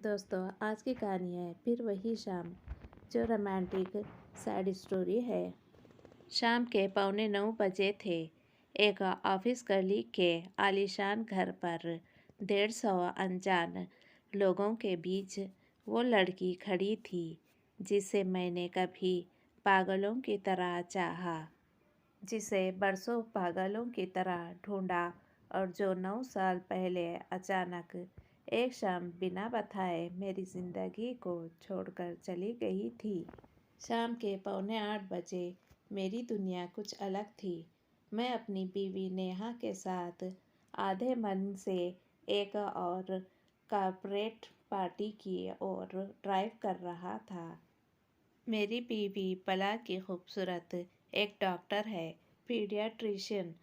दोस्तों, आज की कहानी है फिर वही शाम, जो रोमांटिक सैड स्टोरी है। शाम के 8:45 थे। एक ऑफिस कलीग के आलीशान घर पर 150 अनजान लोगों के बीच वो लड़की खड़ी थी जिसे मैंने कभी पागलों की तरह चाहा, जिसे बरसों पागलों की तरह ढूंढा और जो 9 साल पहले अचानक एक शाम बिना बताए मेरी जिंदगी को छोड़कर चली गई थी। शाम के 7:45 मेरी दुनिया कुछ अलग थी। मैं अपनी बीवी नेहा के साथ आधे मन से एक और कॉर्पोरेट पार्टी की ओर ड्राइव कर रहा था। मेरी बीवी पला की खूबसूरत एक डॉक्टर है, पीडियाट्रिशियन।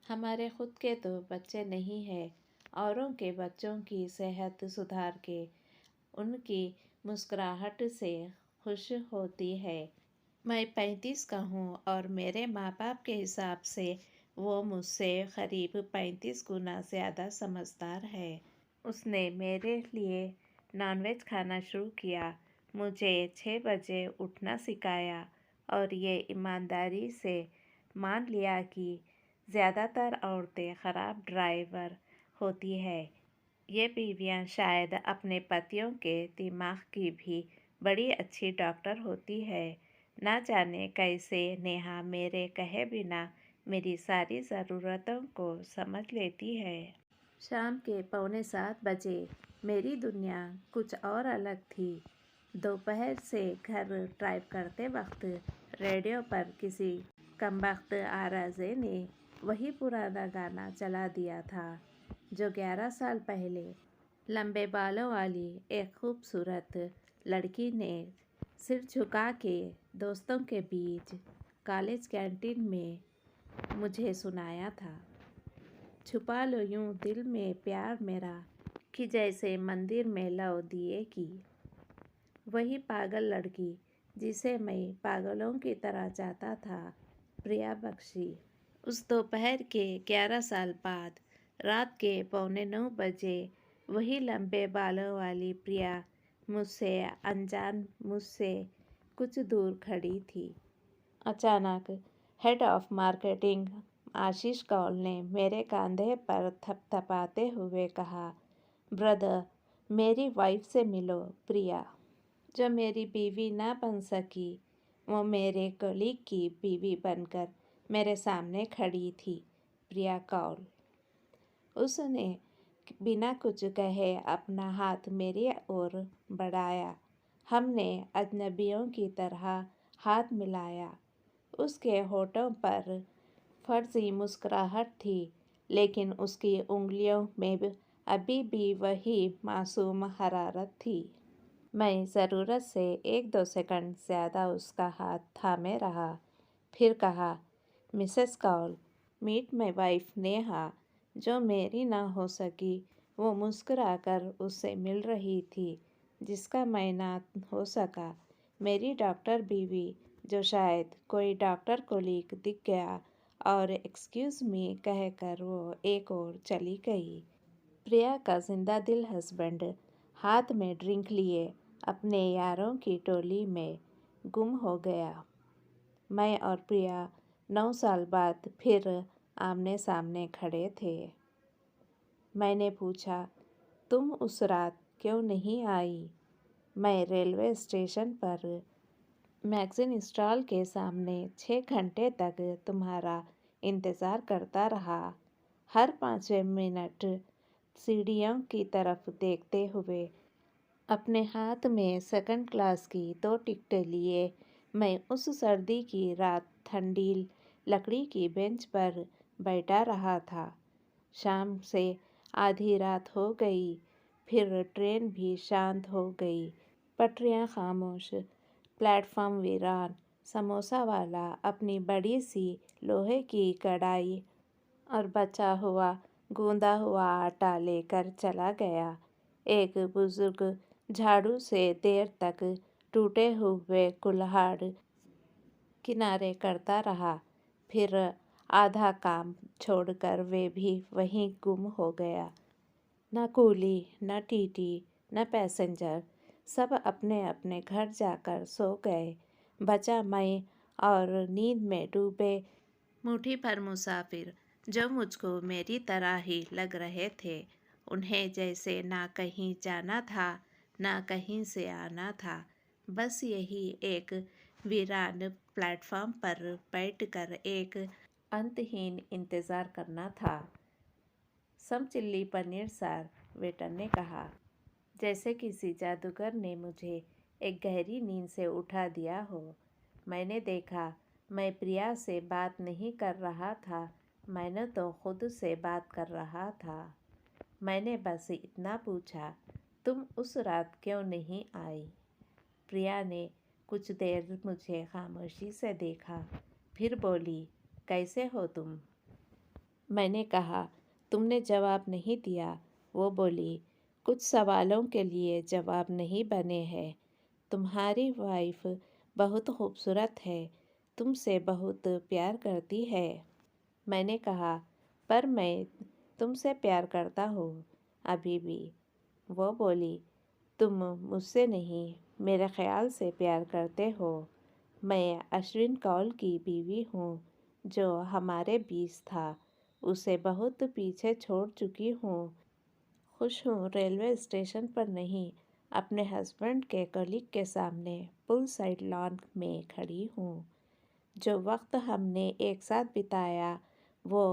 हमारे खुद के तो बच्चे नहीं हैं। औरों के बच्चों की सेहत सुधार के उनकी मुस्कुराहट से खुश होती है। मैं 35 का हूँ और मेरे माँ बाप के हिसाब से वो मुझसे करीब 35 गुना ज़्यादा समझदार है। उसने मेरे लिए नॉनवेज खाना शुरू किया, मुझे 6 बजे उठना सिखाया और ये ईमानदारी से मान लिया कि ज़्यादातर औरतें ख़राब ड्राइवर होती है। ये बीवियां शायद अपने पतियों के दिमाग की भी बड़ी अच्छी डॉक्टर होती है। ना जाने कैसे नेहा मेरे कहे बिना मेरी सारी ज़रूरतों को समझ लेती है। शाम के 6:45 मेरी दुनिया कुछ और अलग थी। दोपहर से घर ड्राइव करते वक्त रेडियो पर किसी कमबख्त आरजे ने वही पुराना गाना चला दिया था जो 11 साल पहले लंबे बालों वाली एक खूबसूरत लड़की ने सिर झुका के दोस्तों के बीच कॉलेज कैंटीन में मुझे सुनाया था। छुपा लो यूं दिल में प्यार मेरा कि जैसे मंदिर में लौ दिए की। वही पागल लड़की जिसे मैं पागलों की तरह चाहता था, प्रिया बख्शी। उस दोपहर के 11 साल बाद रात के 8:45 बजे वही लंबे बालों वाली प्रिया मुझसे अनजान, मुझसे कुछ दूर खड़ी थी। अचानक हेड ऑफ मार्केटिंग आशीष कौल ने मेरे कंधे पर थपथपाते हुए कहा, ब्रदर, मेरी वाइफ से मिलो। प्रिया, जो मेरी बीवी ना बन सकी, वो मेरे कलीग की बीवी बनकर मेरे सामने खड़ी थी। प्रिया कौल। उसने बिना कुछ कहे अपना हाथ मेरी ओर बढ़ाया। हमने अजनबियों की तरह हाथ मिलाया। उसके होठों पर फर्जी मुस्कुराहट थी, लेकिन उसकी उंगलियों में अभी भी वही मासूम हरारत थी। मैं ज़रूरत से 1-2 सेकंड ज़्यादा उसका हाथ थामे रहा, फिर कहा, Mrs Kaul, meet my wife Neha. जो मेरी ना हो सकी वो मुस्कुराकर उससे मिल रही थी। जिसका मैं ना हो सका, मेरी डॉक्टर बीवी, जो शायद कोई डॉक्टर कोलीग दिख गया और एक्सक्यूज़ मी कहकर वो एक और चली गई। प्रिया का जिंदा दिल हस्बैंड हाथ में ड्रिंक लिए अपने यारों की टोली में गुम हो गया। मैं और प्रिया 9 साल बाद फिर आमने सामने खड़े थे। मैंने पूछा, तुम उस रात क्यों नहीं आई? मैं रेलवे स्टेशन पर मैगजीन स्टॉल के सामने 6 घंटे तक तुम्हारा इंतज़ार करता रहा, हर 5वें मिनट सीढ़ियों की तरफ देखते हुए। अपने हाथ में सेकंड क्लास की 2 टिकटें लिए मैं उस सर्दी की रात ठंडी लकड़ी की बेंच पर बैठा रहा था। शाम से आधी रात हो गई, फिर ट्रेन भी शांत हो गई। पटरियां खामोश, प्लेटफॉर्म वीरान। समोसा वाला अपनी बड़ी सी लोहे की कढ़ाई और बचा हुआ गूंदा हुआ आटा लेकर चला गया। एक बुजुर्ग झाड़ू से देर तक टूटे हुए कुल्हाड़ किनारे करता रहा, फिर आधा काम छोड़कर वे भी वहीं गुम हो गया। न कूली, न टीटी, न पैसेंजर। सब अपने अपने घर जाकर सो गए। बचा मैं और नींद में डूबे मुट्ठी भर मुसाफिर, जो मुझको मेरी तरह ही लग रहे थे। उन्हें जैसे ना कहीं जाना था, ना कहीं से आना था। बस यही एक वीरान प्लेटफॉर्म पर बैठकर एक अंतहीन इंतज़ार करना था। सम चिल्ली पनीर सार, वेटर ने कहा। जैसे किसी जादूगर ने मुझे एक गहरी नींद से उठा दिया हो। मैंने देखा, मैं प्रिया से बात नहीं कर रहा था, मैंने तो खुद से बात कर रहा था। मैंने बस इतना पूछा, तुम उस रात क्यों नहीं आई? प्रिया ने कुछ देर मुझे खामोशी से देखा, फिर बोली, कैसे हो तुम? मैंने कहा, तुमने जवाब नहीं दिया। वो बोली, कुछ सवालों के लिए जवाब नहीं बने हैं। तुम्हारी वाइफ बहुत खूबसूरत है, तुमसे बहुत प्यार करती है। मैंने कहा, पर मैं तुमसे प्यार करता हूँ अभी भी। वो बोली, तुम मुझसे नहीं, मेरे ख्याल से प्यार करते हो। मैं अश्विन कौल की बीवी हूँ, जो हमारे बीच था, उसे बहुत पीछे छोड़ चुकी हूँ। खुश हूँ रेलवे स्टेशन पर नहीं, अपने हस्बैंड के कलीग के सामने पुल साइड लॉन में खड़ी हूँ। जो वक्त हमने एक साथ बिताया वो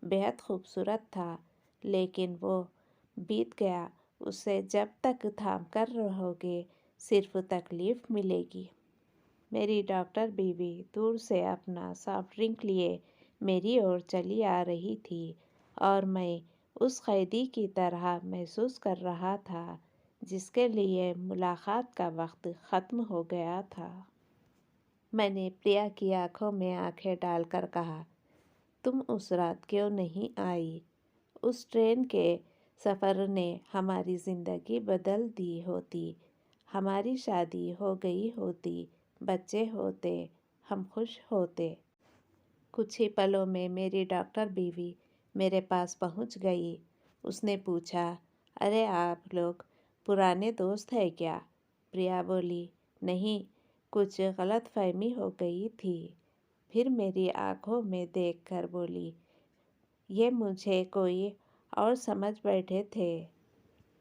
बेहद खूबसूरत था, लेकिन वो बीत गया। उसे जब तक थाम कर रहोगे, सिर्फ तकलीफ मिलेगी। मेरी डॉक्टर बीवी दूर से अपना सॉफ्ट ड्रिंक लिए मेरी ओर चली आ रही थी और मैं उस कैदी की तरह महसूस कर रहा था जिसके लिए मुलाकात का वक्त ख़त्म हो गया था। मैंने प्रिया की आंखों में आंखें डालकर कहा, तुम उस रात क्यों नहीं आई? उस ट्रेन के सफ़र ने हमारी ज़िंदगी बदल दी होती, हमारी शादी हो गई होती, बच्चे होते, हम खुश होते। कुछ ही पलों में मेरी डॉक्टर बीवी मेरे पास पहुंच गई। उसने पूछा, अरे आप लोग पुराने दोस्त हैं क्या? प्रिया बोली, नहीं, कुछ गलतफहमी हो गई थी। फिर मेरी आंखों में देखकर बोली, ये मुझे कोई और समझ बैठे थे।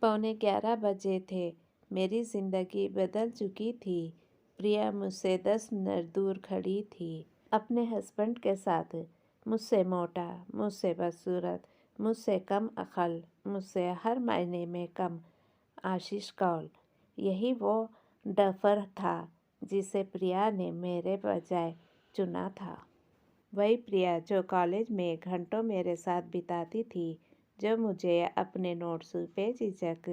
11:15 बजे थे। मेरी ज़िंदगी बदल चुकी थी। प्रिया मुझसे 10 मिनट दूर खड़ी थी, अपने हस्बैंड के साथ। मुझसे मोटा, मुझसे बदसूरत, मुझसे कम अक्ल, मुझसे हर मायने में कम आशीष कौल। यही वो डफर था जिसे प्रिया ने मेरे बजाय चुना था। वही प्रिया जो कॉलेज में घंटों मेरे साथ बिताती थी, जो मुझे अपने नोट्स बेझिझक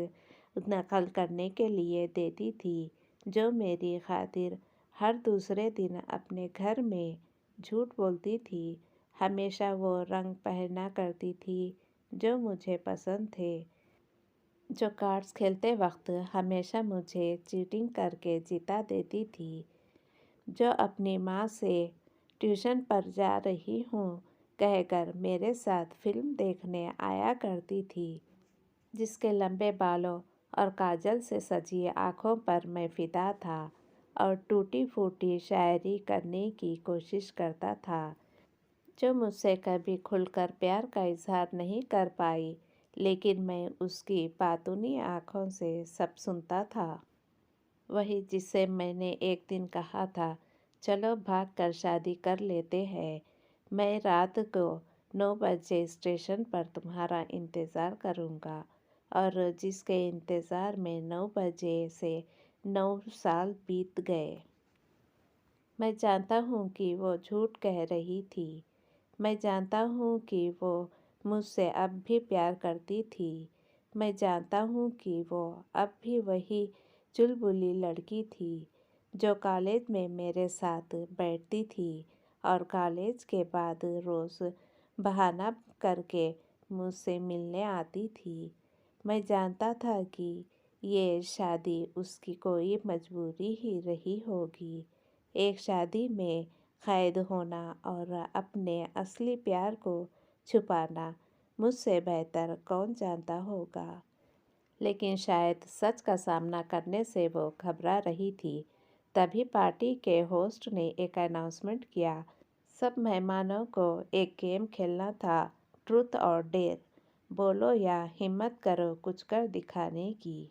नकल करने के लिए देती थी, जो मेरी खातिर हर दूसरे दिन अपने घर में झूठ बोलती थी। हमेशा वो रंग पहना करती थी जो मुझे पसंद थे, जो कार्ड्स खेलते वक्त हमेशा मुझे चीटिंग करके जिता देती थी, जो अपनी माँ से ट्यूशन पर जा रही हूँ कहकर मेरे साथ फिल्म देखने आया करती थी, जिसके लंबे बालों और काजल से सजी आँखों पर मैं फिदा था और टूटी फूटी शायरी करने की कोशिश करता था, जो मुझसे कभी खुलकर प्यार का इजहार नहीं कर पाई, लेकिन मैं उसकी बातूनी आँखों से सब सुनता था। वही जिससे मैंने एक दिन कहा था, चलो भाग कर शादी कर लेते हैं। मैं रात को 9 बजे स्टेशन पर तुम्हारा इंतज़ार करूँगा, और जिसके इंतज़ार में 9 बजे से 9 साल बीत गए। मैं जानता हूँ कि वो झूठ कह रही थी। मैं जानता हूँ कि वो मुझसे अब भी प्यार करती थी। मैं जानता हूँ कि वो अब भी वही चुलबुली लड़की थी जो कॉलेज में मेरे साथ बैठती थी और कॉलेज के बाद रोज़ बहाना करके मुझसे मिलने आती थी। मैं जानता था कि ये शादी उसकी कोई मजबूरी ही रही होगी। एक शादी में कैद होना और अपने असली प्यार को छुपाना मुझसे बेहतर कौन जानता होगा। लेकिन शायद सच का सामना करने से वो घबरा रही थी। तभी पार्टी के होस्ट ने एक अनाउंसमेंट किया। सब मेहमानों को एक गेम खेलना था, ट्रूथ और डेयर। बोलो या हिम्मत करो कुछ कर दिखाने की।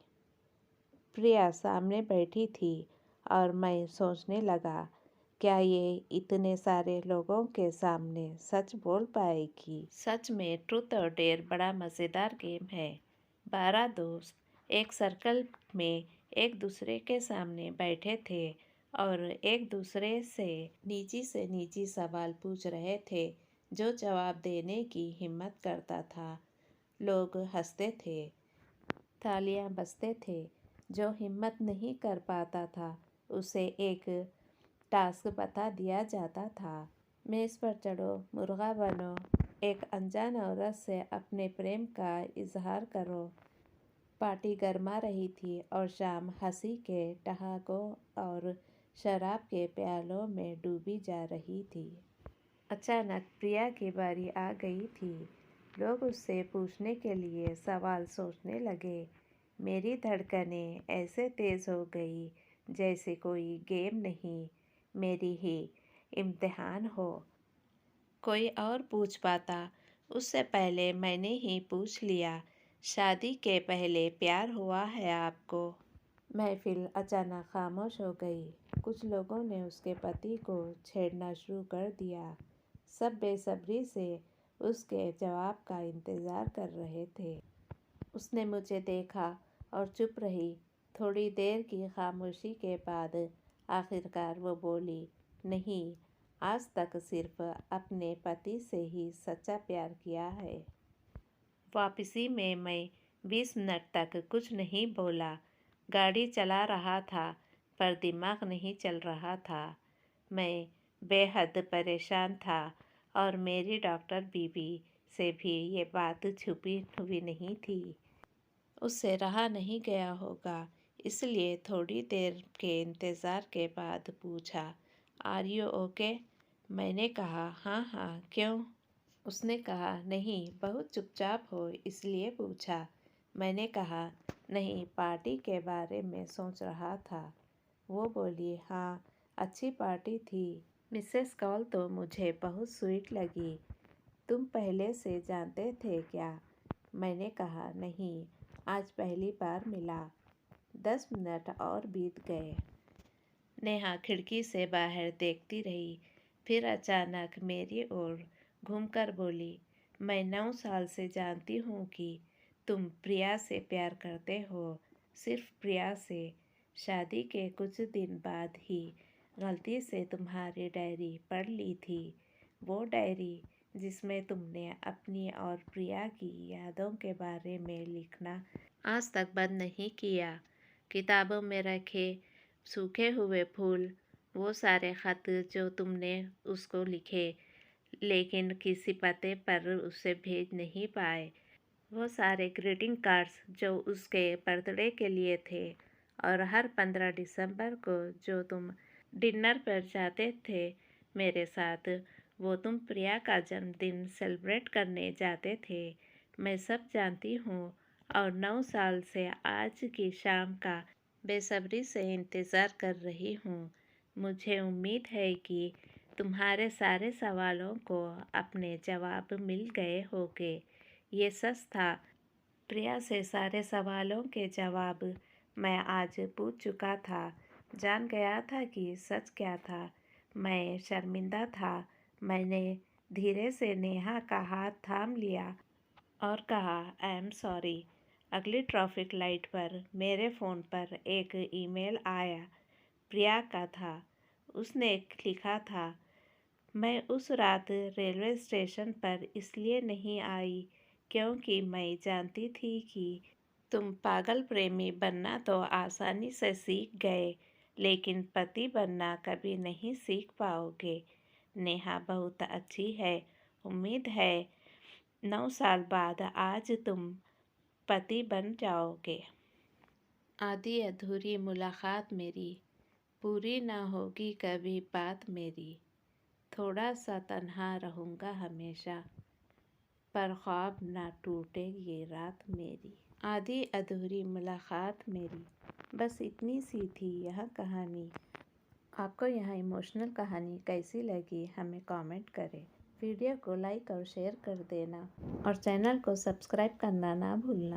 प्रिया सामने बैठी थी और मैं सोचने लगा, क्या ये इतने सारे लोगों के सामने सच बोल पाएगी? सच में ट्रूथ और डेयर बड़ा मज़ेदार गेम है। 12 दोस्त एक सर्कल में एक दूसरे के सामने बैठे थे और एक दूसरे से निजी सवाल पूछ रहे थे। जो जवाब देने की हिम्मत करता था, लोग हंसते थे, तालियां बजते थे। जो हिम्मत नहीं कर पाता था, उसे एक टास्क बता दिया जाता था। मेज़ पर चढ़ो, मुर्गा बनो, एक अनजान औरत से अपने प्रेम का इजहार करो। पार्टी गर्मा रही थी और शाम हंसी के ठहाकों और शराब के प्यालों में डूबी जा रही थी। अचानक प्रिया की बारी आ गई थी। लोग उससे पूछने के लिए सवाल सोचने लगे। मेरी धड़कनें ऐसे तेज हो गई जैसे कोई गेम नहीं, मेरी ही इम्तिहान हो। कोई और पूछ पाता, उससे पहले मैंने ही पूछ लिया, शादी के पहले प्यार हुआ है आपको? महफिल अचानक खामोश हो गई। कुछ लोगों ने उसके पति को छेड़ना शुरू कर दिया। सब बेसब्री से उसके जवाब का इंतज़ार कर रहे थे। उसने मुझे देखा और चुप रही। थोड़ी देर की खामोशी के बाद आखिरकार वो बोली, नहीं, आज तक सिर्फ अपने पति से ही सच्चा प्यार किया है। वापसी में मैं 20 मिनट तक कुछ नहीं बोला। गाड़ी चला रहा था पर दिमाग नहीं चल रहा था। मैं बेहद परेशान था और मेरी डॉक्टर बीबी से भी ये बात छुपी हुई नहीं थी। उससे रहा नहीं गया होगा, इसलिए थोड़ी देर के इंतज़ार के बाद पूछा, आर यू ओके? मैंने कहा, हाँ हाँ, क्यों? उसने कहा, नहीं, बहुत चुपचाप हो इसलिए पूछा। मैंने कहा, नहीं, पार्टी के बारे में सोच रहा था। वो बोली, हाँ, अच्छी पार्टी थी। मिसेस कॉल तो मुझे बहुत स्वीट लगी। तुम पहले से जानते थे क्या? मैंने कहा, नहीं, आज पहली बार मिला। 10 मिनट और बीत गए। नेहा खिड़की से बाहर देखती रही, फिर अचानक मेरी ओर घूमकर बोली, मैं 9 साल से जानती हूँ कि तुम प्रिया से प्यार करते हो, सिर्फ प्रिया से। शादी के कुछ दिन बाद ही गलती से तुम्हारी डायरी पढ़ ली थी। वो डायरी जिसमें तुमने अपनी और प्रिया की यादों के बारे में लिखना आज तक बंद नहीं किया। किताबों में रखे सूखे हुए फूल, वो सारे खत जो तुमने उसको लिखे लेकिन किसी पते पर उसे भेज नहीं पाए, वो सारे ग्रीटिंग कार्ड्स जो उसके बर्थडे के लिए थे, और हर 15 दिसंबर को जो तुम डिनर पर जाते थे मेरे साथ, वो तुम प्रिया का जन्मदिन सेलिब्रेट करने जाते थे। मैं सब जानती हूँ और 9 साल से आज की शाम का बेसब्री से इंतज़ार कर रही हूँ। मुझे उम्मीद है कि तुम्हारे सारे सवालों को अपने जवाब मिल गए होंगे। ये सच था, प्रिया से सारे सवालों के जवाब मैं आज पूछ चुका था। जान गया था कि सच क्या था। मैं शर्मिंदा था। मैंने धीरे से नेहा का हाथ थाम लिया और कहा, आई एम सॉरी। अगली ट्रैफिक लाइट पर मेरे फ़ोन पर एक ईमेल आया। प्रिया का था। उसने लिखा था, मैं उस रात रेलवे स्टेशन पर इसलिए नहीं आई क्योंकि मैं जानती थी कि तुम पागल प्रेमी बनना तो आसानी से सीख गए, लेकिन पति बनना कभी नहीं सीख पाओगे। नेहा बहुत अच्छी है। उम्मीद है 9 साल बाद आज तुम पति बन जाओगे। आधी अधूरी मुलाकात मेरी, पूरी ना होगी कभी बात मेरी। थोड़ा सा तन्हा रहूँगा हमेशा, पर ख्वाब ना टूटे ये रात मेरी। आधी अधूरी मुलाकात मेरी, बस इतनी सी थी यह कहानी। आपको यह इमोशनल कहानी कैसी लगी हमें कमेंट करें। वीडियो को लाइक और शेयर कर देना और चैनल को सब्सक्राइब करना ना भूलना।